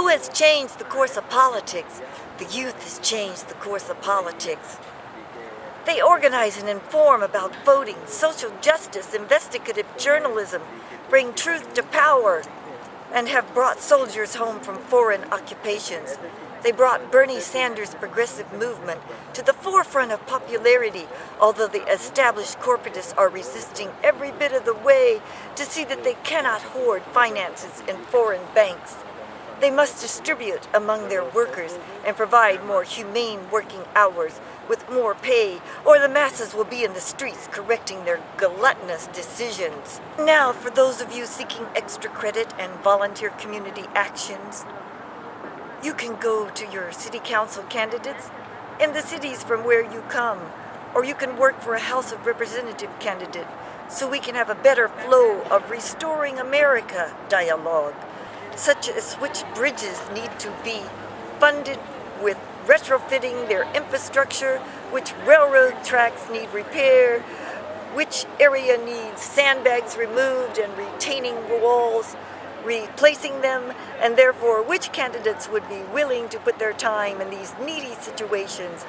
Who has changed the course of politics? The youth has changed the course of politics. They organize and inform about voting, social justice, investigative journalism, bring truth to power, and have brought soldiers home from foreign occupations. They brought Bernie Sanders' progressive movement to the forefront of popularity, although the established corporatists are resisting every bit of the way to see that they cannot hoard finances in foreign banks. They must distribute among their workers and provide more humane working hours with more pay, or the masses will be in the streets correcting their gluttonous decisions. Now, for those of you seeking extra credit and volunteer community actions, you can go to your city council candidates in the cities from where you come, or you can work for a House of Representative candidate so we can have a better flow of restoring America dialogue, such as which bridges need to be funded with retrofitting their infrastructure, which railroad tracks need repair, which area needs sandbags removed and retaining walls, replacing them, and therefore which candidates would be willing to put their time in these needy situations,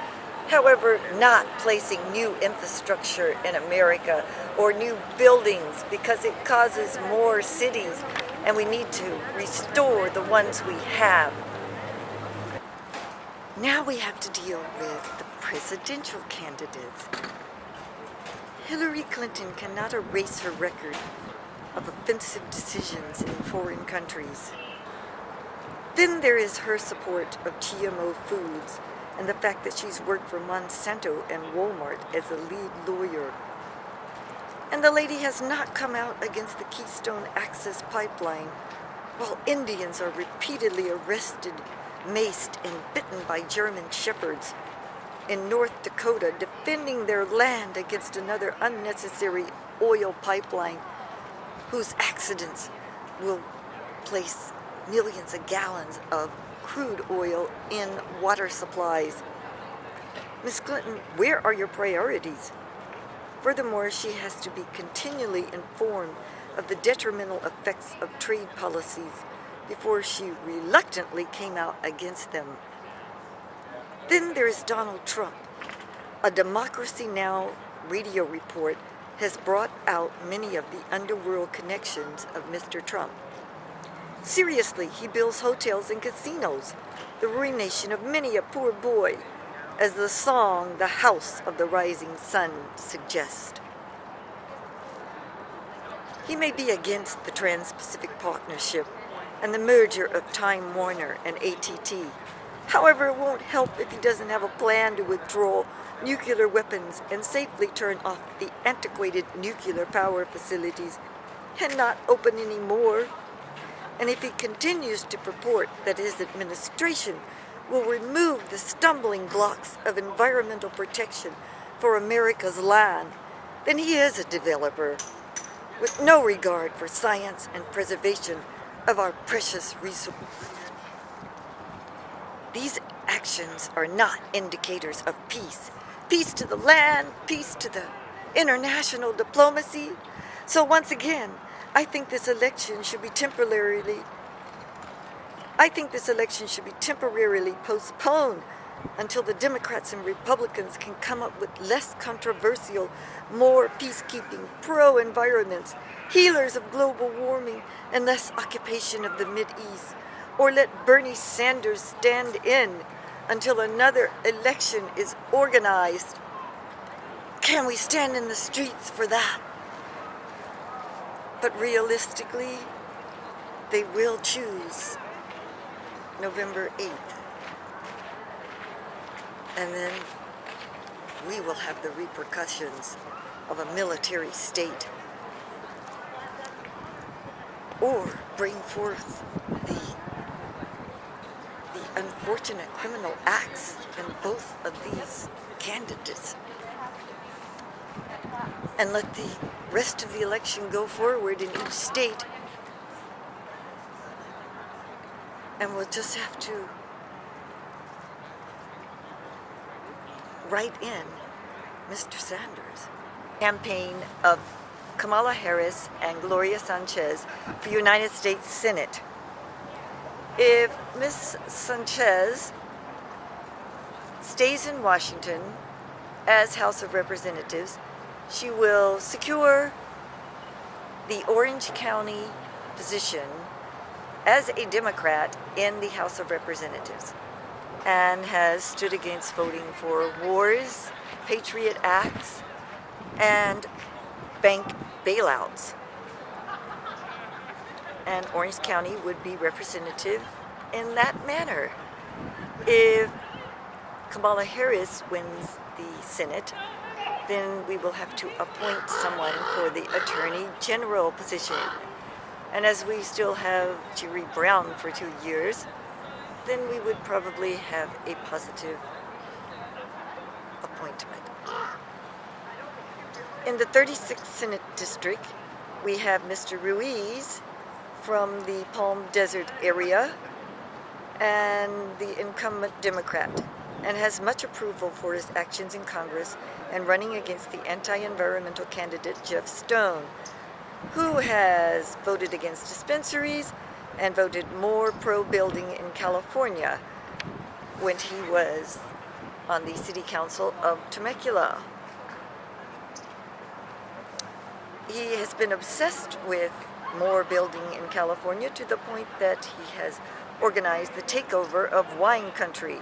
however not placing new infrastructure in America or new buildings because it causes more cities and we need to restore the ones we have. Now we have to deal with the presidential candidates. Hillary Clinton cannot erase her record of offensive decisions in foreign countries. Then there is her support of GMO foods and the fact that she's worked for Monsanto and Walmart as a lead lawyer. And the lady has not come out against the Keystone Access Pipeline, while Indians are repeatedly arrested, maced, and bitten by German shepherds in North Dakota, defending their land against another unnecessary oil pipeline whose accidents will place millions of gallons of crude oil in water supplies. Ms. Clinton, where are your priorities? Furthermore, she has to be continually informed of the detrimental effects of trade policies before she reluctantly came out against them. Then there is Donald Trump. A Democracy Now! Radio report has brought out many of the underworld connections of Mr. Trump. Seriously, he builds hotels and casinos, the ruination of many a poor boy, as the song The House of the Rising Sun suggests. He may be against the Trans-Pacific Partnership and the merger of Time Warner and AT&T. However, it won't help if he doesn't have a plan to withdraw nuclear weapons and safely turn off the antiquated nuclear power facilities and not open any more. And if he continues to purport that his administration will remove the stumbling blocks of environmental protection for America's land, then he is a developer with no regard for science and preservation of our precious resources. These actions are not indicators of peace. Peace to the land, peace to the international diplomacy. So once again, I think this election should be temporarily postponed until the Democrats and Republicans can come up with less controversial, more peacekeeping, pro-environments, healers of global warming, and less occupation of the Mideast. Or let Bernie Sanders stand in until another election is organized. Can we stand in the streets for that? But realistically, they will choose November 8th. And then we will have the repercussions of a military state. Or bring forth the unfortunate criminal acts in both of these candidates. And let the rest of the election go forward in each state. And we'll just have to write in Mr. Sanders. Campaign of Kamala Harris and Gloria Sanchez for United States Senate. If Ms. Sanchez stays in Washington as House of Representatives, she will secure the Orange County position as a Democrat in the House of Representatives, and has stood against voting for wars, Patriot Acts, and bank bailouts. And Orange County would be representative in that manner. If Kamala Harris wins the Senate, then we will have to appoint someone for the Attorney General position. And as we still have Jerry Brown for 2 years, then we would probably have a positive appointment. In the 36th Senate District, we have Mr. Ruiz from the Palm Desert area and the incumbent Democrat, and has much approval for his actions in Congress and running against the anti-environmental candidate Jeff Stone, who has voted against dispensaries and voted more pro-building in California when he was on the City Council of Temecula. He has been obsessed with more building in California to the point that he has organized the takeover of wine country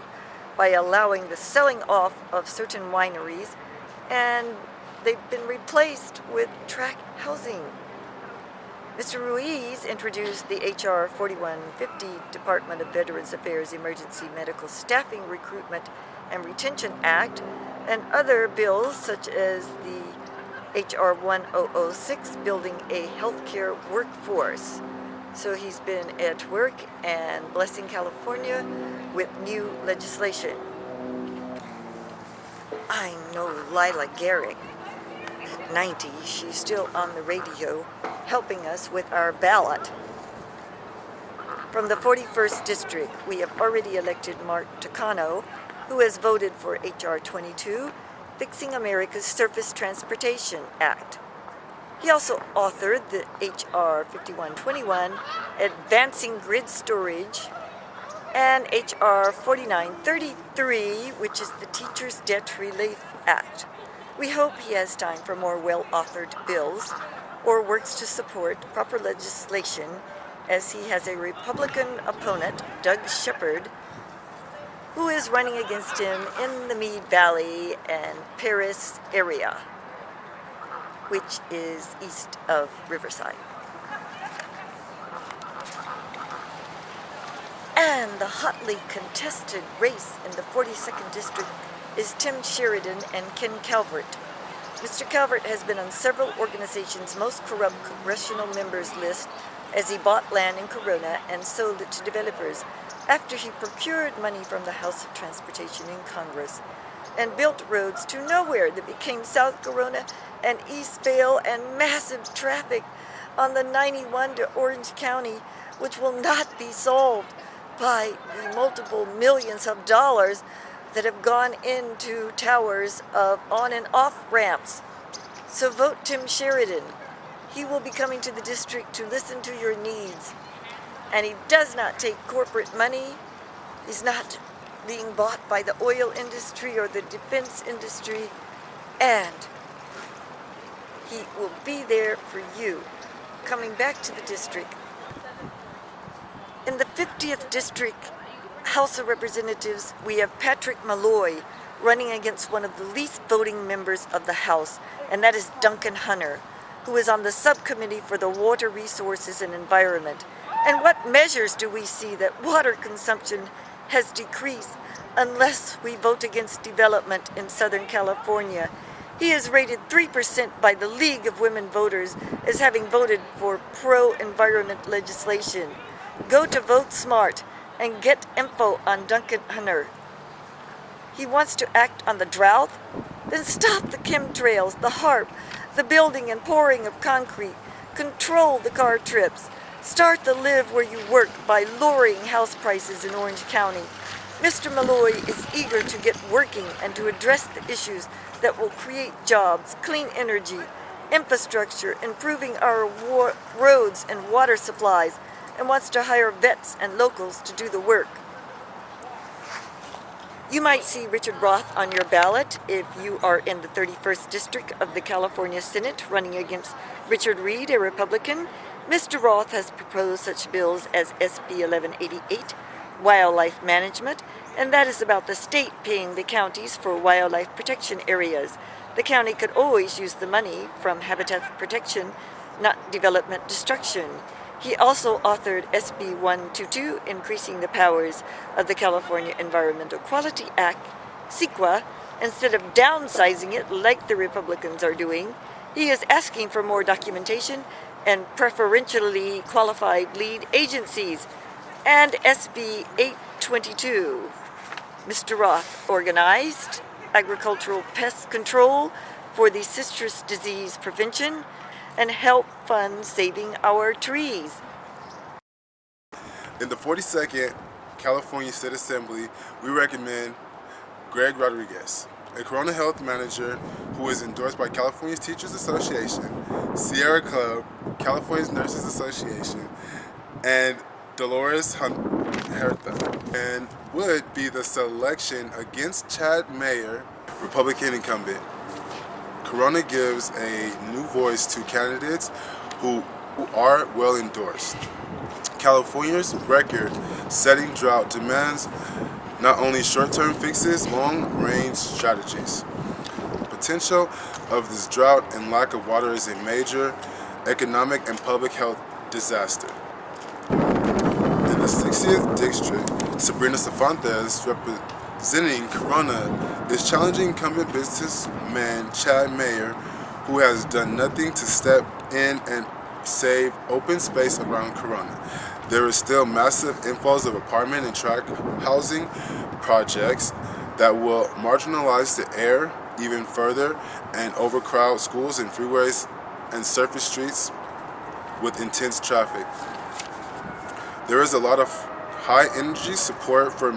by allowing the selling off of certain wineries, and they've been replaced with tract housing. Mr. Ruiz introduced the H.R. 4150 Department of Veterans Affairs Emergency Medical Staffing Recruitment and Retention Act, and other bills such as the H.R. 1006 Building a Healthcare Workforce. So he's been at work and blessing California with new legislation. I know Lila Garrick. At 90, she's still on the radio helping us with our ballot. From the 41st District, we have already elected Mark Takano, who has voted for H.R. 22, Fixing America's Surface Transportation Act. He also authored the H.R. 5121, Advancing Grid Storage, and H.R. 4933, which is the Teachers' Debt Relief Act. We hope he has time for more well-authored bills or works to support proper legislation, as he has a Republican opponent, Doug Shepard, who is running against him in the Meade Valley and Paris area, which is east of Riverside. And the hotly contested race in the 42nd District is Tim Sheridan and Ken Calvert. Mr. Calvert has been on several organizations' most corrupt congressional members list, as he bought land in Corona and sold it to developers after he procured money from the House of Transportation in Congress and built roads to nowhere that became South Corona and East Vale, and massive traffic on the 91 to Orange County, which will not be solved by the multiple millions of dollars that have gone into towers of on and off ramps. So vote Tim Sheridan. He will be coming to the district to listen to your needs. And he does not take corporate money. He's not being bought by the oil industry or the defense industry. And he will be there for you, coming back to the district. In the 50th District House of Representatives, we have Patrick Malloy running against one of the least voting members of the House, and that is Duncan Hunter, who is on the subcommittee for the Water Resources and Environment. And what measures do we see that water consumption has decreased unless we vote against development in Southern California? He is rated 3% by the League of Women Voters as having voted for pro-environment legislation. Go to Vote Smart and get info on Duncan Hunter. He wants to act on the drought? Then stop the chemtrails, the HARP, the building and pouring of concrete. Control the car trips. Start the live where you work by lowering house prices in Orange County. Mr. Malloy is eager to get working and to address the issues that will create jobs, clean energy, infrastructure, improving our roads and water supplies, and wants to hire vets and locals to do the work. You might see Richard Roth on your ballot if you are in the 31st District of the California Senate running against Richard Reed, a Republican. Mr. Roth has proposed such bills as SB 1188, Wildlife Management, and that is about the state paying the counties for wildlife protection areas. The county could always use the money from habitat protection, not development destruction. He also authored SB 122, increasing the powers of the California Environmental Quality Act, CEQA, instead of downsizing it like the Republicans are doing. He is asking for more documentation and preferentially qualified lead agencies. And SB 822. Mr. Roth organized agricultural pest control for the citrus disease prevention and help fund saving our trees. In the 42nd California State Assembly, we recommend Greg Rodriguez, a Corona Health Manager who is endorsed by California's Teachers Association, Sierra Club, California's Nurses Association, and Dolores Huerta, and would be the selection against Chad Mayer, Republican incumbent. Corona gives a new voice to candidates who are well endorsed. California's record-setting drought demands not only short-term fixes, long-range strategies. The potential of this drought and lack of water is a major economic and public health disaster. In the 60th District, Sabrina Cervantes, representing Corona, is challenging incumbent businessman Chad Mayer, who has done nothing to step in and save open space around Corona. There is still massive inflows of apartment and tract housing projects that will marginalize the air even further and overcrowd schools and freeways and surface streets with intense traffic. There is a lot of high energy support for